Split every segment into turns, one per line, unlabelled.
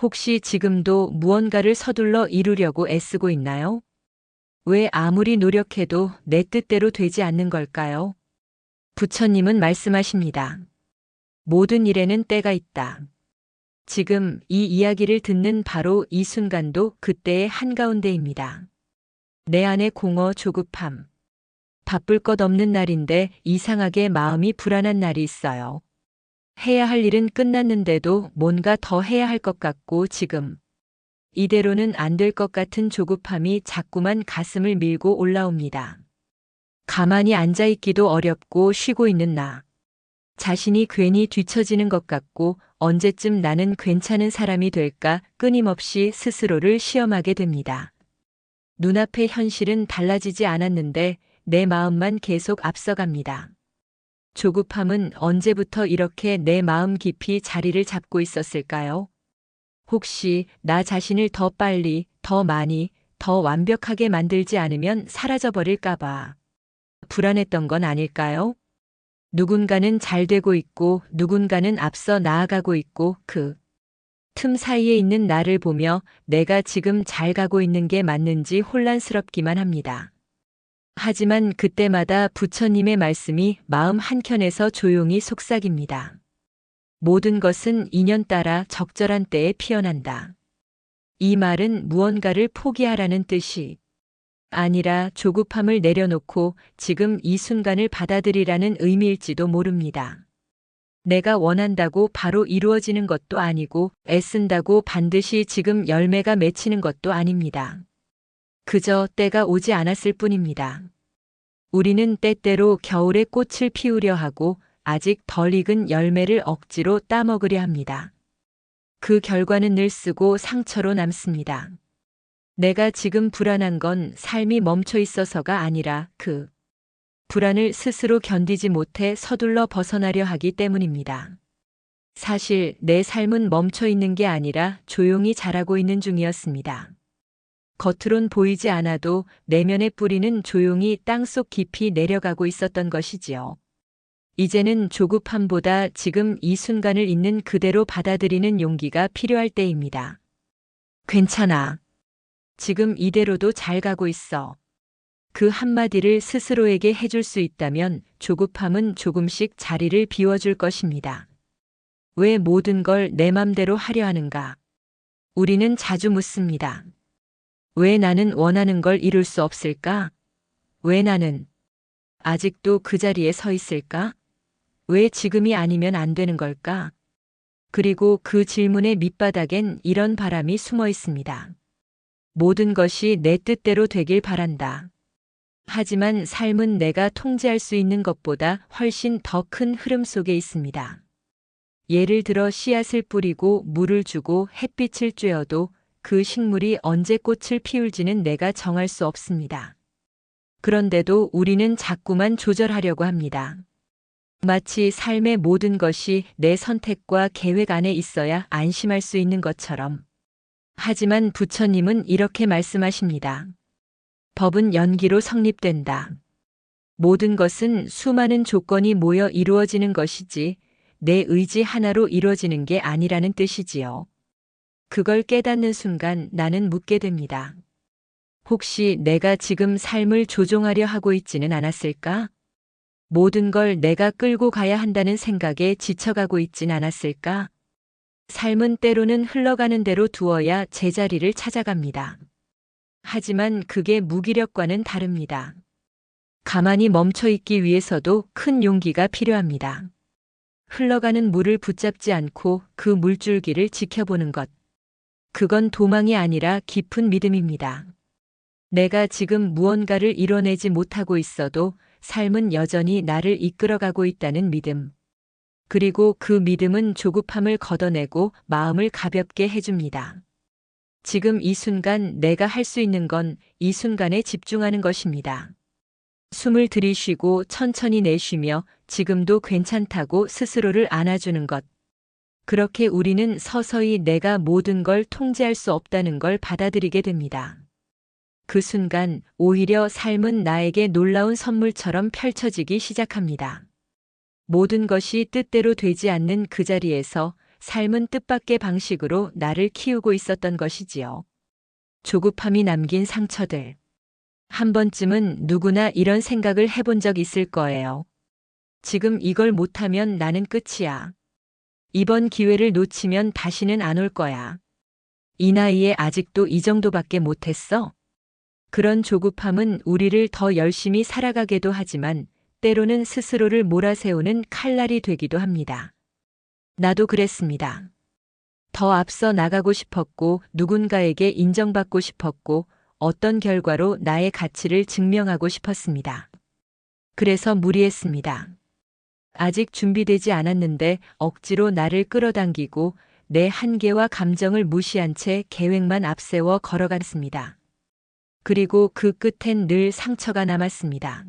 혹시 지금도 무언가를 서둘러 이루려고 애쓰고 있나요? 왜 아무리 노력해도 내 뜻대로 되지 않는 걸까요? 부처님은 말씀하십니다. 모든 일에는 때가 있다. 지금 이 이야기를 듣는 바로 이 순간도 그때의 한가운데입니다. 내 안의 공허 조급함. 바쁠 것 없는 날인데 이상하게 마음이 불안한 날이 있어요. 해야 할 일은 끝났는데도 뭔가 더 해야 할 것 같고 지금 이대로는 안 될 것 같은 조급함이 자꾸만 가슴을 밀고 올라옵니다. 가만히 앉아 있기도 어렵고 쉬고 있는 나. 자신이 괜히 뒤처지는 것 같고 언제쯤 나는 괜찮은 사람이 될까 끊임없이 스스로를 시험하게 됩니다. 눈앞의 현실은 달라지지 않았는데 내 마음만 계속 앞서갑니다. 조급함은 언제부터 이렇게 내 마음 깊이 자리를 잡고 있었을까요? 혹시 나 자신을 더 빨리, 더 많이, 더 완벽하게 만들지 않으면 사라져버릴까봐 불안했던 건 아닐까요? 누군가는 잘 되고 있고 누군가는 앞서 나아가고 있고 그 틈 사이에 있는 나를 보며 내가 지금 잘 가고 있는 게 맞는지 혼란스럽기만 합니다. 하지만 그때마다 부처님의 말씀이 마음 한켠에서 조용히 속삭입니다. 모든 것은 인연 따라 적절한 때에 피어난다. 이 말은 무언가를 포기하라는 뜻이 아니라 조급함을 내려놓고 지금 이 순간을 받아들이라는 의미일지도 모릅니다. 내가 원한다고 바로 이루어지는 것도 아니고 애쓴다고 반드시 지금 열매가 맺히는 것도 아닙니다. 그저 때가 오지 않았을 뿐입니다. 우리는 때때로 겨울에 꽃을 피우려 하고 아직 덜 익은 열매를 억지로 따먹으려 합니다. 그 결과는 늘 쓰고 상처로 남습니다. 내가 지금 불안한 건 삶이 멈춰 있어서가 아니라 그 불안을 스스로 견디지 못해 서둘러 벗어나려 하기 때문입니다. 사실 내 삶은 멈춰 있는 게 아니라 조용히 자라고 있는 중이었습니다. 겉으론 보이지 않아도 내면의 뿌리는 조용히 땅속 깊이 내려가고 있었던 것이지요. 이제는 조급함보다 지금 이 순간을 있는 그대로 받아들이는 용기가 필요할 때입니다. 괜찮아. 지금 이대로도 잘 가고 있어. 그 한마디를 스스로에게 해줄 수 있다면 조급함은 조금씩 자리를 비워줄 것입니다. 왜 모든 걸 내 맘대로 하려 하는가? 우리는 자주 묻습니다. 왜 나는 원하는 걸 이룰 수 없을까? 왜 나는 아직도 그 자리에 서 있을까? 왜 지금이 아니면 안 되는 걸까? 그리고 그 질문의 밑바닥엔 이런 바람이 숨어 있습니다. 모든 것이 내 뜻대로 되길 바란다. 하지만 삶은 내가 통제할 수 있는 것보다 훨씬 더 큰 흐름 속에 있습니다. 예를 들어 씨앗을 뿌리고 물을 주고 햇빛을 쬐어도 그 식물이 언제 꽃을 피울지는 내가 정할 수 없습니다. 그런데도 우리는 자꾸만 조절하려고 합니다. 마치 삶의 모든 것이 내 선택과 계획 안에 있어야 안심할 수 있는 것처럼. 하지만 부처님은 이렇게 말씀하십니다. 법은 연기로 성립된다. 모든 것은 수많은 조건이 모여 이루어지는 것이지 내 의지 하나로 이루어지는 게 아니라는 뜻이지요. 그걸 깨닫는 순간 나는 묻게 됩니다. 혹시 내가 지금 삶을 조종하려 하고 있지는 않았을까? 모든 걸 내가 끌고 가야 한다는 생각에 지쳐가고 있진 않았을까? 삶은 때로는 흘러가는 대로 두어야 제자리를 찾아갑니다. 하지만 그게 무기력과는 다릅니다. 가만히 멈춰 있기 위해서도 큰 용기가 필요합니다. 흘러가는 물을 붙잡지 않고 그 물줄기를 지켜보는 것. 그건 도망이 아니라 깊은 믿음입니다. 내가 지금 무언가를 이뤄내지 못하고 있어도 삶은 여전히 나를 이끌어가고 있다는 믿음. 그리고 그 믿음은 조급함을 걷어내고 마음을 가볍게 해줍니다. 지금 이 순간 내가 할 수 있는 건 이 순간에 집중하는 것입니다. 숨을 들이쉬고 천천히 내쉬며 지금도 괜찮다고 스스로를 안아주는 것. 그렇게 우리는 서서히 내가 모든 걸 통제할 수 없다는 걸 받아들이게 됩니다. 그 순간 오히려 삶은 나에게 놀라운 선물처럼 펼쳐지기 시작합니다. 모든 것이 뜻대로 되지 않는 그 자리에서 삶은 뜻밖의 방식으로 나를 키우고 있었던 것이지요. 조급함이 남긴 상처들. 한 번쯤은 누구나 이런 생각을 해본 적 있을 거예요. 지금 이걸 못하면 나는 끝이야. 이번 기회를 놓치면 다시는 안 올 거야. 이 나이에 아직도 이 정도밖에 못했어? 그런 조급함은 우리를 더 열심히 살아가게도 하지만 때로는 스스로를 몰아세우는 칼날이 되기도 합니다. 나도 그랬습니다. 더 앞서 나가고 싶었고 누군가에게 인정받고 싶었고 어떤 결과로 나의 가치를 증명하고 싶었습니다. 그래서 무리했습니다. 아직 준비되지 않았는데 억지로 나를 끌어당기고 내 한계와 감정을 무시한 채 계획만 앞세워 걸어갔습니다. 그리고 그 끝엔 늘 상처가 남았습니다.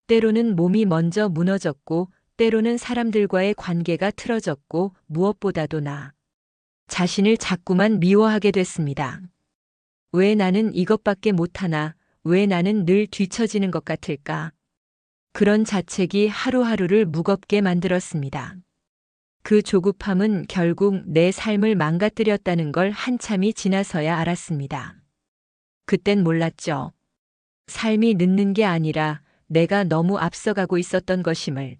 때로는 몸이 먼저 무너졌고 때로는 사람들과의 관계가 틀어졌고 무엇보다도 나 자신을 자꾸만 미워하게 됐습니다. 왜 나는 이것밖에 못하나? 왜 나는 늘 뒤처지는 것 같을까? 그런 자책이 하루하루를 무겁게 만들었습니다. 그 조급함은 결국 내 삶을 망가뜨렸다는 걸 한참이 지나서야 알았습니다. 그땐 몰랐죠. 삶이 늦는 게 아니라 내가 너무 앞서가고 있었던 것임을.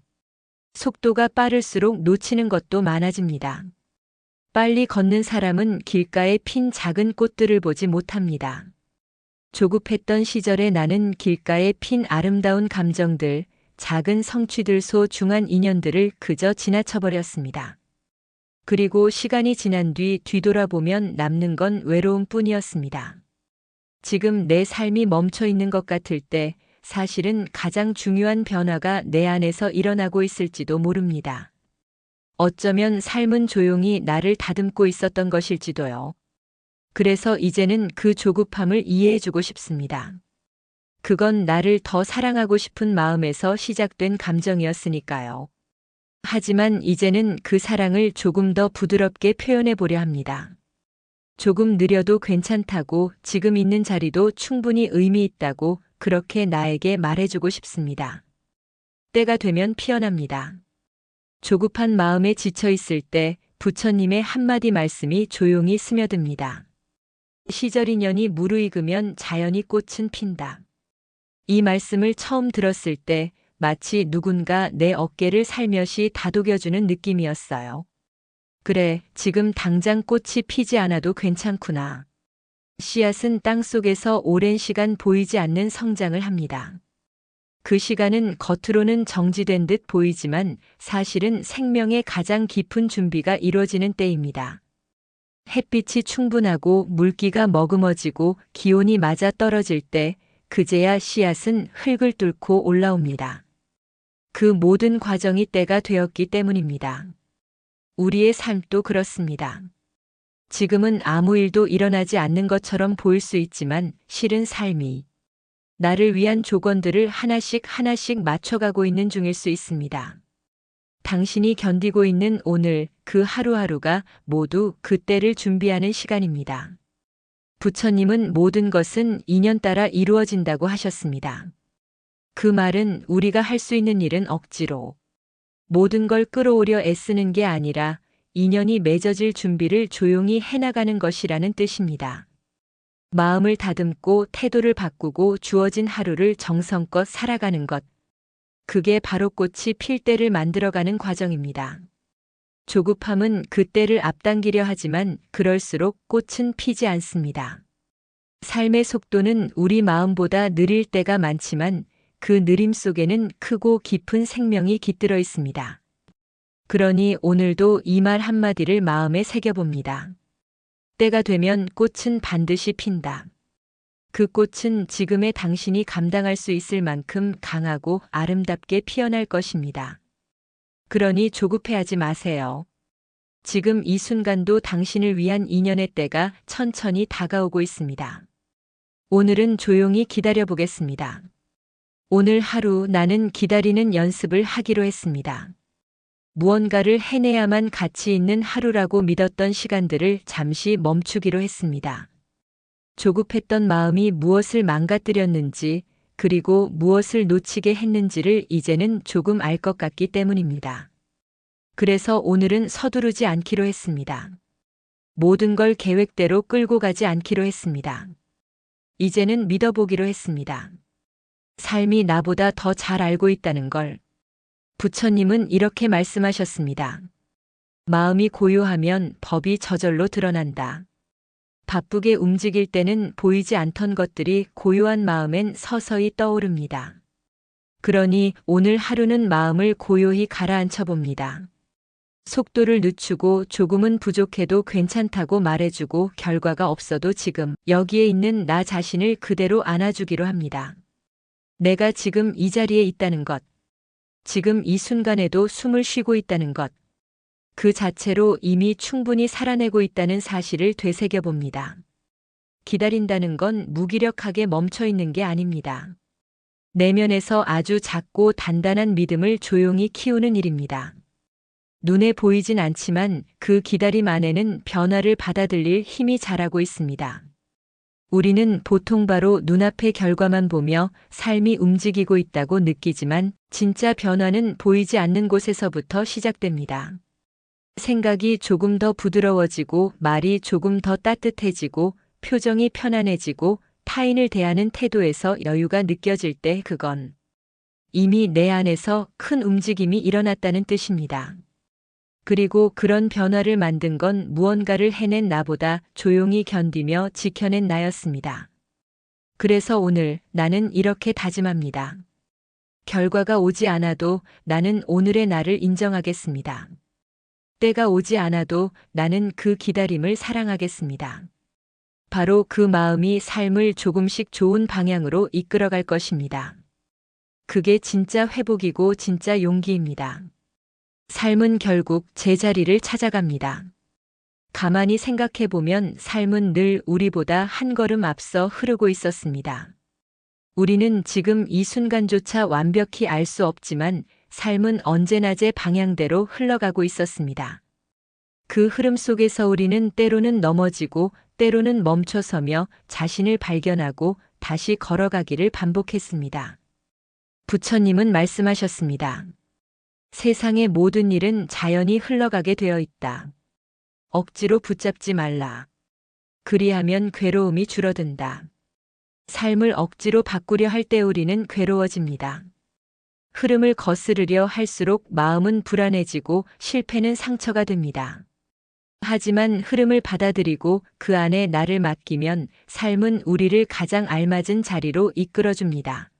속도가 빠를수록 놓치는 것도 많아집니다. 빨리 걷는 사람은 길가에 핀 작은 꽃들을 보지 못합니다. 조급했던 시절에 나는 길가에 핀 아름다운 감정들, 작은 성취들 소중한 인연들을 그저 지나쳐버렸습니다. 그리고 시간이 지난 뒤 뒤돌아보면 남는 건 외로움뿐이었습니다. 지금 내 삶이 멈춰 있는 것 같을 때 사실은 가장 중요한 변화가 내 안에서 일어나고 있을지도 모릅니다. 어쩌면 삶은 조용히 나를 다듬고 있었던 것일지도요. 그래서 이제는 그 조급함을 이해해주고 싶습니다. 그건 나를 더 사랑하고 싶은 마음에서 시작된 감정이었으니까요. 하지만 이제는 그 사랑을 조금 더 부드럽게 표현해 보려 합니다. 조금 느려도 괜찮다고, 지금 있는 자리도 충분히 의미 있다고 그렇게 나에게 말해주고 싶습니다. 때가 되면 피어납니다. 조급한 마음에 지쳐 있을 때 부처님의 한마디 말씀이 조용히 스며듭니다. 시절 인연이 무르익으면 자연히 꽃은 핀다. 이 말씀을 처음 들었을 때 마치 누군가 내 어깨를 살며시 다독여주는 느낌이었어요. 그래, 지금 당장 꽃이 피지 않아도 괜찮구나. 씨앗은 땅속에서 오랜 시간 보이지 않는 성장을 합니다. 그 시간은 겉으로는 정지된 듯 보이지만 사실은 생명의 가장 깊은 준비가 이루어지는 때입니다. 햇빛이 충분하고 물기가 머금어지고 기온이 맞아 떨어질 때 그제야 씨앗은 흙을 뚫고 올라옵니다. 그 모든 과정이 때가 되었기 때문입니다. 우리의 삶도 그렇습니다. 지금은 아무 일도 일어나지 않는 것처럼 보일 수 있지만 실은 삶이 나를 위한 조건들을 하나씩 하나씩 맞춰가고 있는 중일 수 있습니다. 당신이 견디고 있는 오늘 그 하루하루가 모두 그 때를 준비하는 시간입니다. 부처님은 모든 것은 인연 따라 이루어진다고 하셨습니다. 그 말은 우리가 할 수 있는 일은 억지로 모든 걸 끌어오려 애쓰는 게 아니라 인연이 맺어질 준비를 조용히 해나가는 것이라는 뜻입니다. 마음을 다듬고 태도를 바꾸고 주어진 하루를 정성껏 살아가는 것. 그게 바로 꽃이 필 때를 만들어가는 과정입니다. 조급함은 그 때를 앞당기려 하지만 그럴수록 꽃은 피지 않습니다. 삶의 속도는 우리 마음보다 느릴 때가 많지만 그 느림 속에는 크고 깊은 생명이 깃들어 있습니다. 그러니 오늘도 이 말 한마디를 마음에 새겨봅니다. 때가 되면 꽃은 반드시 핀다. 그 꽃은 지금의 당신이 감당할 수 있을 만큼 강하고 아름답게 피어날 것입니다. 그러니 조급해하지 마세요. 지금 이 순간도 당신을 위한 인연의 때가 천천히 다가오고 있습니다. 오늘은 조용히 기다려보겠습니다. 오늘 하루 나는 기다리는 연습을 하기로 했습니다. 무언가를 해내야만 가치 있는 하루라고 믿었던 시간들을 잠시 멈추기로 했습니다. 조급했던 마음이 무엇을 망가뜨렸는지 그리고 무엇을 놓치게 했는지를 이제는 조금 알 것 같기 때문입니다. 그래서 오늘은 서두르지 않기로 했습니다. 모든 걸 계획대로 끌고 가지 않기로 했습니다. 이제는 믿어보기로 했습니다. 삶이 나보다 더 잘 알고 있다는 걸. 부처님은 이렇게 말씀하셨습니다. 마음이 고요하면 법이 저절로 드러난다. 바쁘게 움직일 때는 보이지 않던 것들이 고요한 마음엔 서서히 떠오릅니다. 그러니 오늘 하루는 마음을 고요히 가라앉혀 봅니다. 속도를 늦추고 조금은 부족해도 괜찮다고 말해주고 결과가 없어도 지금 여기에 있는 나 자신을 그대로 안아주기로 합니다. 내가 지금 이 자리에 있다는 것, 지금 이 순간에도 숨을 쉬고 있다는 것, 그 자체로 이미 충분히 살아내고 있다는 사실을 되새겨 봅니다. 기다린다는 건 무기력하게 멈춰 있는 게 아닙니다. 내면에서 아주 작고 단단한 믿음을 조용히 키우는 일입니다. 눈에 보이진 않지만 그 기다림 안에는 변화를 받아들일 힘이 자라고 있습니다. 우리는 보통 바로 눈앞의 결과만 보며 삶이 움직이고 있다고 느끼지만 진짜 변화는 보이지 않는 곳에서부터 시작됩니다. 생각이 조금 더 부드러워지고 말이 조금 더 따뜻해지고 표정이 편안해지고 타인을 대하는 태도에서 여유가 느껴질 때 그건 이미 내 안에서 큰 움직임이 일어났다는 뜻입니다. 그리고 그런 변화를 만든 건 무언가를 해낸 나보다 조용히 견디며 지켜낸 나였습니다. 그래서 오늘 나는 이렇게 다짐합니다. 결과가 오지 않아도 나는 오늘의 나를 인정하겠습니다. 때가 오지 않아도 나는 그 기다림을 사랑하겠습니다. 바로 그 마음이 삶을 조금씩 좋은 방향으로 이끌어갈 것입니다. 그게 진짜 회복이고 진짜 용기입니다. 삶은 결국 제자리를 찾아갑니다. 가만히 생각해보면 삶은 늘 우리보다 한 걸음 앞서 흐르고 있었습니다. 우리는 지금 이 순간조차 완벽히 알 수 없지만 삶은 언제나 제 방향대로 흘러가고 있었습니다. 그 흐름 속에서 우리는 때로는 넘어지고 때로는 멈춰서며 자신을 발견하고 다시 걸어가기를 반복했습니다. 부처님은 말씀하셨습니다. 세상의 모든 일은 자연히 흘러가게 되어 있다. 억지로 붙잡지 말라. 그리하면 괴로움이 줄어든다. 삶을 억지로 바꾸려 할 때 우리는 괴로워집니다. 흐름을 거스르려 할수록 마음은 불안해지고 실패는 상처가 됩니다. 하지만 흐름을 받아들이고 그 안에 나를 맡기면 삶은 우리를 가장 알맞은 자리로 이끌어줍니다.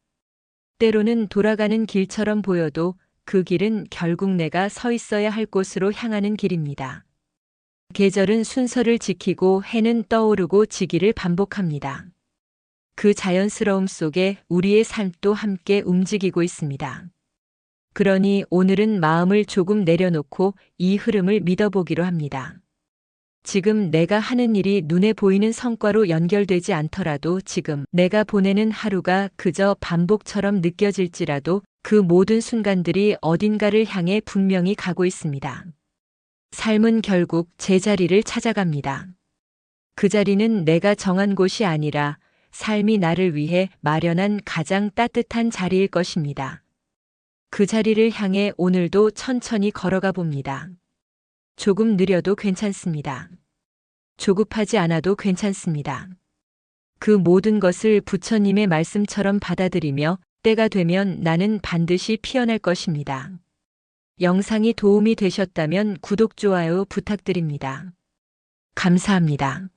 때로는 돌아가는 길처럼 보여도 그 길은 결국 내가 서 있어야 할 곳으로 향하는 길입니다. 계절은 순서를 지키고 해는 떠오르고 지기를 반복합니다. 그 자연스러움 속에 우리의 삶도 함께 움직이고 있습니다. 그러니 오늘은 마음을 조금 내려놓고 이 흐름을 믿어보기로 합니다. 지금 내가 하는 일이 눈에 보이는 성과로 연결되지 않더라도 지금 내가 보내는 하루가 그저 반복처럼 느껴질지라도 그 모든 순간들이 어딘가를 향해 분명히 가고 있습니다. 삶은 결국 제자리를 찾아갑니다. 그 자리는 내가 정한 곳이 아니라 삶이 나를 위해 마련한 가장 따뜻한 자리일 것입니다. 그 자리를 향해 오늘도 천천히 걸어가 봅니다. 조금 느려도 괜찮습니다. 조급하지 않아도 괜찮습니다. 그 모든 것을 부처님의 말씀처럼 받아들이며 때가 되면 나는 반드시 피어날 것입니다. 영상이 도움이 되셨다면 구독, 좋아요 부탁드립니다. 감사합니다.